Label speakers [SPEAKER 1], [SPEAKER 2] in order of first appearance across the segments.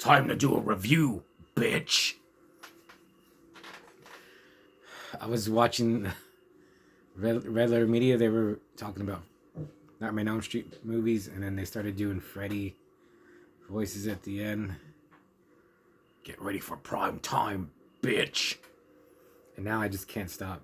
[SPEAKER 1] Time to do a review, bitch. I was watching Red Letter Media. They were talking about Nightmare on Elm Street movies, and then they started doing Freddy voices at the end. Get ready for prime time, bitch. And now I just can't stop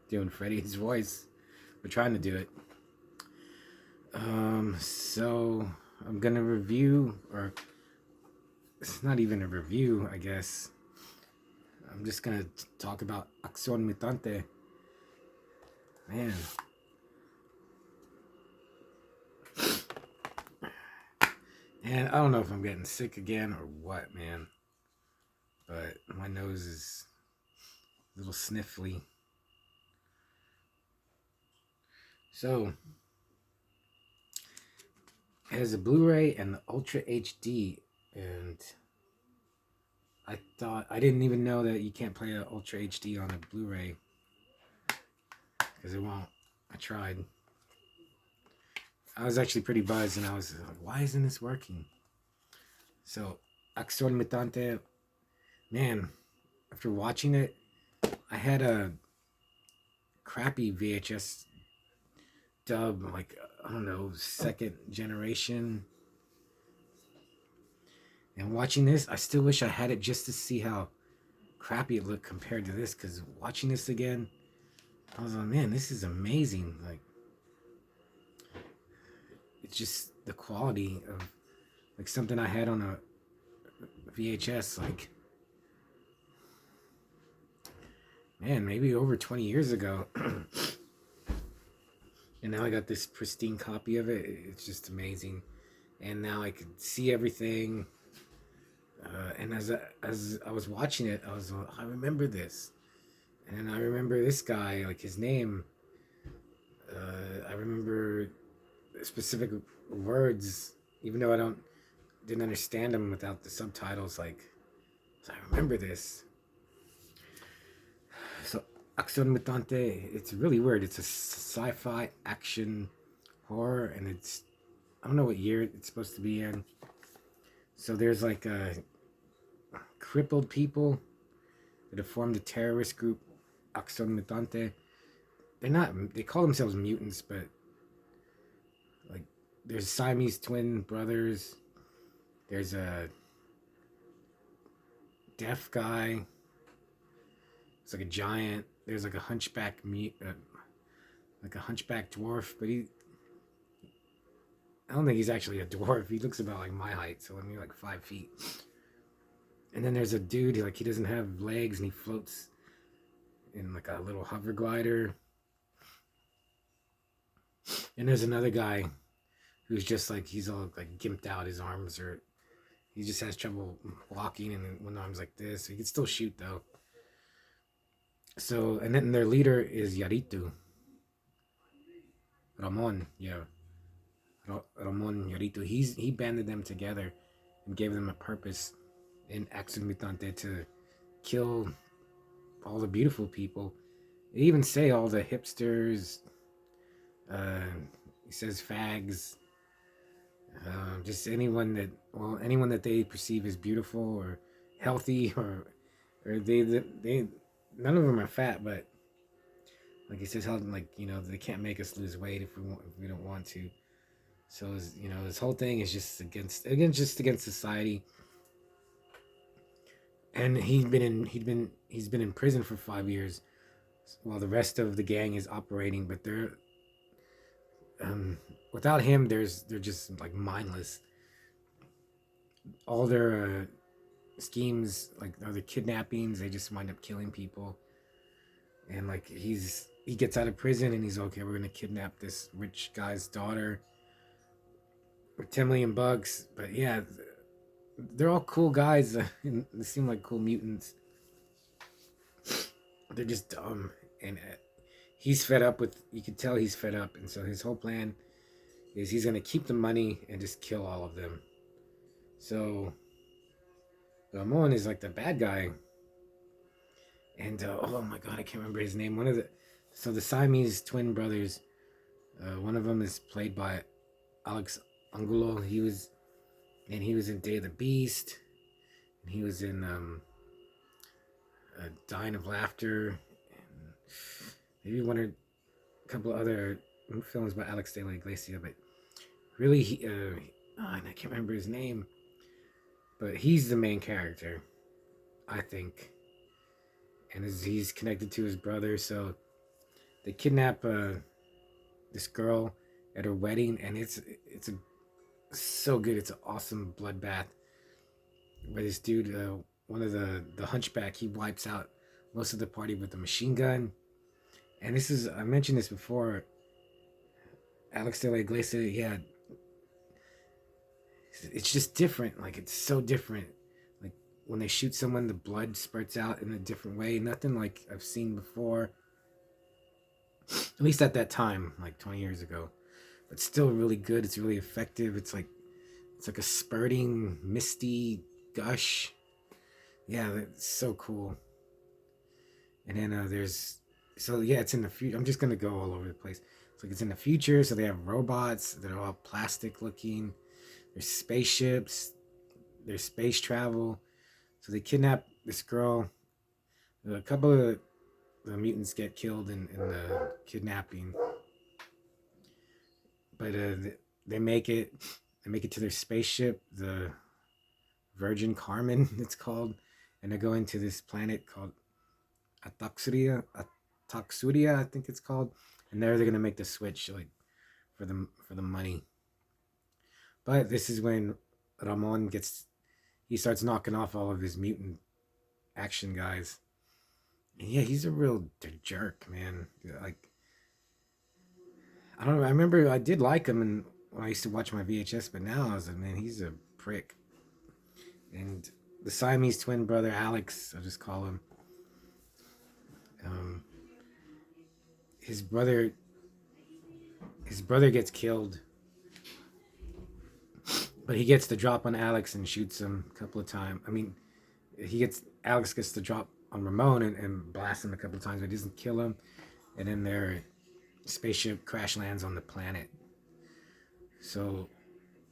[SPEAKER 1] doing Freddy's voice. We're trying to do it. So I'm gonna review, or it's not even a review, I guess. I'm just gonna talk about ACCION MUTANTE. Man. And I don't know if I'm getting sick again or what, man. But my nose is a little sniffly. So, it has a Blu-ray and the Ultra HD, and I didn't even know that you can't play an Ultra HD on a Blu-ray, because it won't. I tried. I was actually pretty buzzed, and I was like, why isn't this working? So, ACCION MUTANTE, man, after watching it, I had a crappy VHS dub, like, I don't know, second generation. And watching this, I still wish I had it just to see how crappy it looked compared to this, because watching this again, I was like, man, this is amazing. Like, it's just the quality of like something I had on a VHS, like, man, maybe over 20 years ago. And now I got this pristine copy of it. It's just amazing. And now I could see everything. And as I was watching it, I was like, I remember this. And I remember this guy, like his name. I remember specific words, even though didn't understand them without the subtitles. Like, so I remember this. So ACCION MUTANTE, it's really weird. It's a sci-fi action horror, and I don't know what year it's supposed to be in. So there's like crippled people that have formed a terrorist group, ACCION MUTANTE. They call themselves mutants, but like there's Siamese twin brothers. There's a deaf guy. It's like a giant. There's like a hunchback like a hunchback dwarf, but I don't think he's actually a dwarf. He looks about like my height, so I'm like 5 feet. And then there's a dude, like he doesn't have legs and he floats in like a little hover glider. And there's another guy who's just like, he's all like gimped out, his arms are, he just has trouble walking, and one arm's like this. He can still shoot though. So, and then their leader is Yaritu. Ramon, yeah. Ramon Yaritu. He banded them together and gave them a purpose in ACCION MUTANTE to kill all the beautiful people. They even say all the hipsters, he says fags, just anyone that they perceive as beautiful or healthy, or they none of them are fat, but like he says, how, like, you know, they can't make us lose weight if we don't want to. So, you know, this whole thing is just against society. And he's been in prison for 5 years, while the rest of the gang is operating. But they're without him, they're just like mindless. All their schemes, like other kidnappings, they just wind up killing people. And like he gets out of prison and he's okay, we're gonna kidnap this rich guy's daughter for 10 million bucks. But yeah, they're all cool guys. And they seem like cool mutants. They're just dumb, and he's fed up with. You can tell he's fed up, and so his whole plan is he's gonna keep the money and just kill all of them. So Ramon is like the bad guy, and oh my god, I can't remember his name. The Siamese twin brothers. One of them is played by Alex Angulo. He was and he was in Day of the Beast, and he was in Dying of Laughter, and maybe one or a couple of other films by Alex de la Iglesia. But really, I can't remember his name, but he's the main character, I think, and he's connected to his brother. So they kidnap this girl at her wedding, and it's so good. It's an awesome bloodbath where this dude, one of the hunchback, he wipes out most of the party with a machine gun. And this is, I mentioned this before, Alex de la Iglesia, yeah, it's just different. Like, it's so different. Like, when they shoot someone, the blood spurts out in a different way. Nothing like I've seen before, at least at that time, like 20 years ago. But still really good. It's really effective. It's like a spurting, misty gush. Yeah, that's so cool. And then it's in the future. I'm just gonna go all over the place. It's like it's in the future, so they have robots that are all plastic looking. There's spaceships. There's space travel. So they kidnap this girl. A couple of the mutants get killed in the kidnapping, but they make it. They make it to their spaceship, the Virgin Carmen, it's called, and they go into this planet called Ataxuria, I think it's called, and there they're gonna make the switch, like, for the money. But this is when Ramon starts knocking off all of his mutant action guys. And yeah, he's a real jerk, man. Like, I don't know. I remember I did like him when I used to watch my VHS, but now I was like, man, he's a prick. And the Siamese twin brother, Alex, I'll just call him. His brother gets killed, but he gets the drop on Alex and shoots him a couple of times. I mean, Alex gets the drop on Ramon and blasts him a couple of times, but he doesn't kill him. And then their spaceship crash lands on the planet. So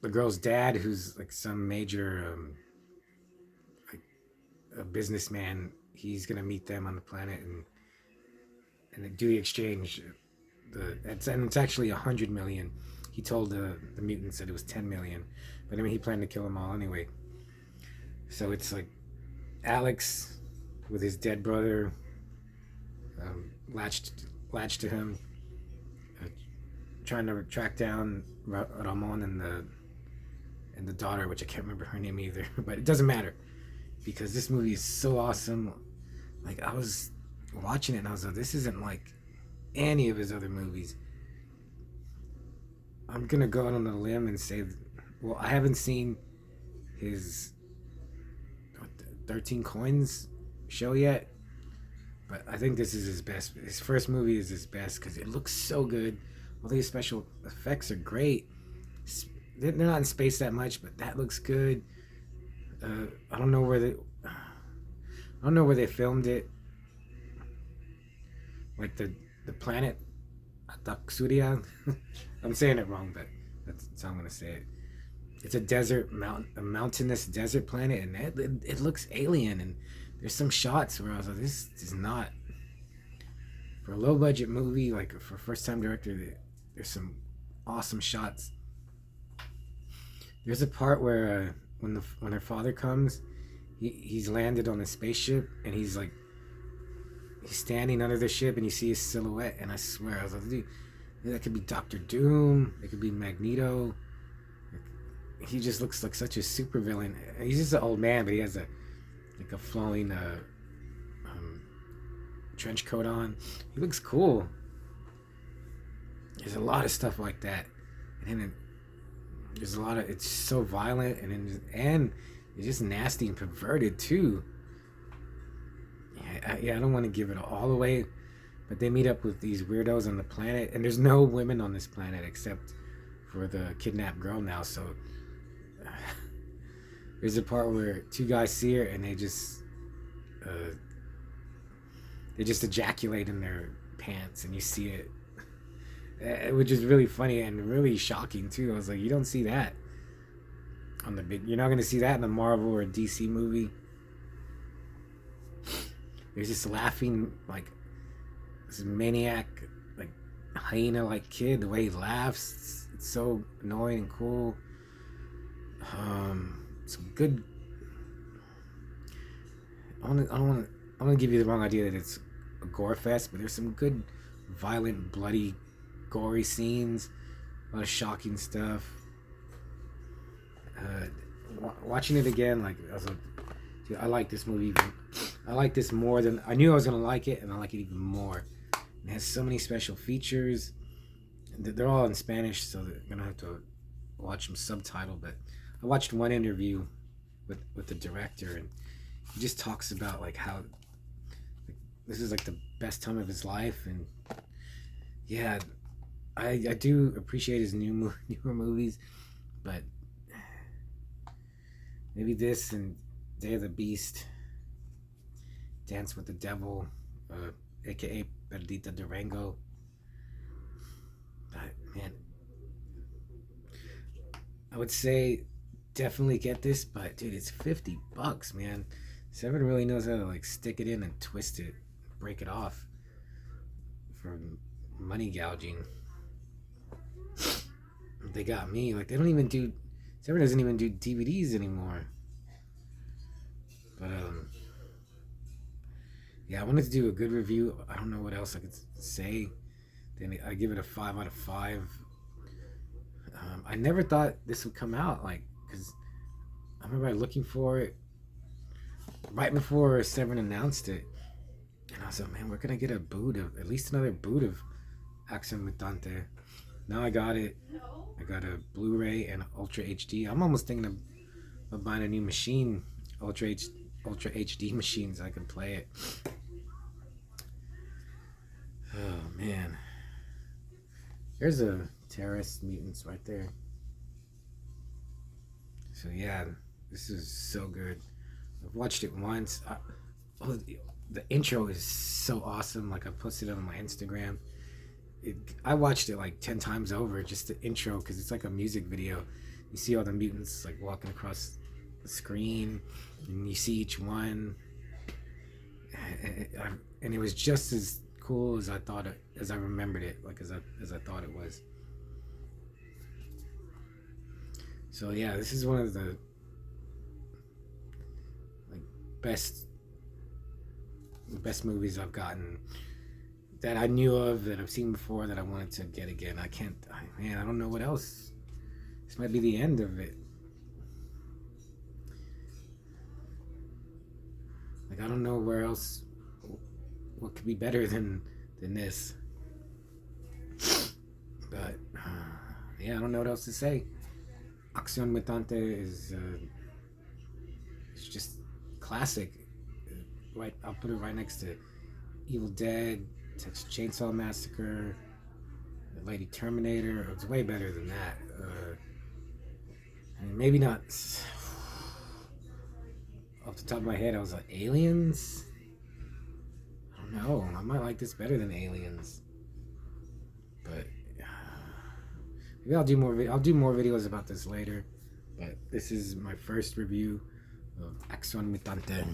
[SPEAKER 1] the girl's dad, who's like some major like a businessman, he's gonna meet them on the planet and do the exchange. It's actually 100 million. He told the mutants that it was 10 million, but I mean, he planned to kill them all anyway. So it's like Alex with his dead brother, latched to him, trying to track down Ramon and the daughter, which I can't remember her name either, but it doesn't matter because this movie is so awesome. Like, I was watching it and I was like, this isn't like any of his other movies. I'm gonna go out on a limb and say, well, I haven't seen his 13 Coins show yet, but I think this is his best. His first movie is his best because it looks so good. All these special effects are great. They're not in space that much, but that looks good. I don't know where they filmed it. Like the planet Ataxuria. I'm saying it wrong, but that's how I'm gonna say it. It's a mountainous desert planet, and it looks alien. And there's some shots where I was like, this is not for a low budget movie, like for a first time director. There's some awesome shots. There's a part where when her father comes, he's landed on a spaceship and he's standing under the ship and you see his silhouette, and I swear I was like, dude, that could be Doctor Doom, it could be Magneto. He just looks like such a super villain. He's just an old man, but he has a flowing trench coat on. He looks cool. There's a lot of stuff like that, and then there's a lot of, it's so violent, and it's just nasty and perverted too. I don't want to give it all away, but they meet up with these weirdos on the planet, and there's no women on this planet except for the kidnapped girl now. So there's a part where two guys see her and they just ejaculate in their pants, and you see it, which is really funny and really shocking too. I was like, you don't see that. on the big. You're not gonna see that in a Marvel or a DC movie. There's this laughing like this maniac, like hyena-like kid. The way he laughs, it's so annoying and cool. Some good. I don't want to give you the wrong idea that it's a gore fest, but there's some good, violent, bloody, gory scenes. A lot of shocking stuff. Watching it again, like I was like, dude, I like this movie. I like this more than I knew I was gonna like it, and I like it even more. It has so many special features. They're all in Spanish, so they're gonna have to watch them subtitled. But I watched one interview with the director, and he just talks about like how this is like the best time of his life, and yeah, I do appreciate his newer movies, but maybe this and Day of the Beast, Dance with the Devil, aka Perdita Durango. But man, I would say definitely get this, but dude, it's $50, man. Seven really knows how to like stick it in and twist it, break it off for money gouging. They got me. Like they don't even do. Seven doesn't even do DVDs anymore. But yeah, I wanted to do a good review. I don't know what else I could say. Then I give it a 5 out of 5. I never thought this would come out, like, because I remember looking for it right before Seven announced it, and I was like, man, we're gonna get a boot of at least another boot of ACCION Mutante. Now I got it. I got a Blu-ray and Ultra HD. I'm almost thinking of buying a new machine, Ultra HD machine, so I can play it. Oh man, there's a Terrorist Mutants right there. So yeah, this is so good. I've watched it once. The intro is so awesome. Like I posted it on my Instagram. I watched it like 10 times over, just the intro, because it's like a music video. You see all the mutants like walking across the screen, and you see each one, and it was just as cool as I thought it, as I remembered it, like as I thought it was. So yeah, this is one of the like best movies I've gotten, that I knew of, that I've seen before, that I wanted to get again. I don't know what else. This might be the end of it. Like I don't know where else, what could be better than this. But yeah, I don't know what else to say. ACCION Mutante is it's just classic. Right, I'll put it right next to Evil Dead, Texas Chainsaw Massacre, The Lady Terminator. It's way better than that. I mean, maybe not off the top of my head. I was like, Aliens. I don't know. I might like this better than Aliens, but maybe I'll do more. I'll do more videos about this later. But this is my first review of ACCION Mutante.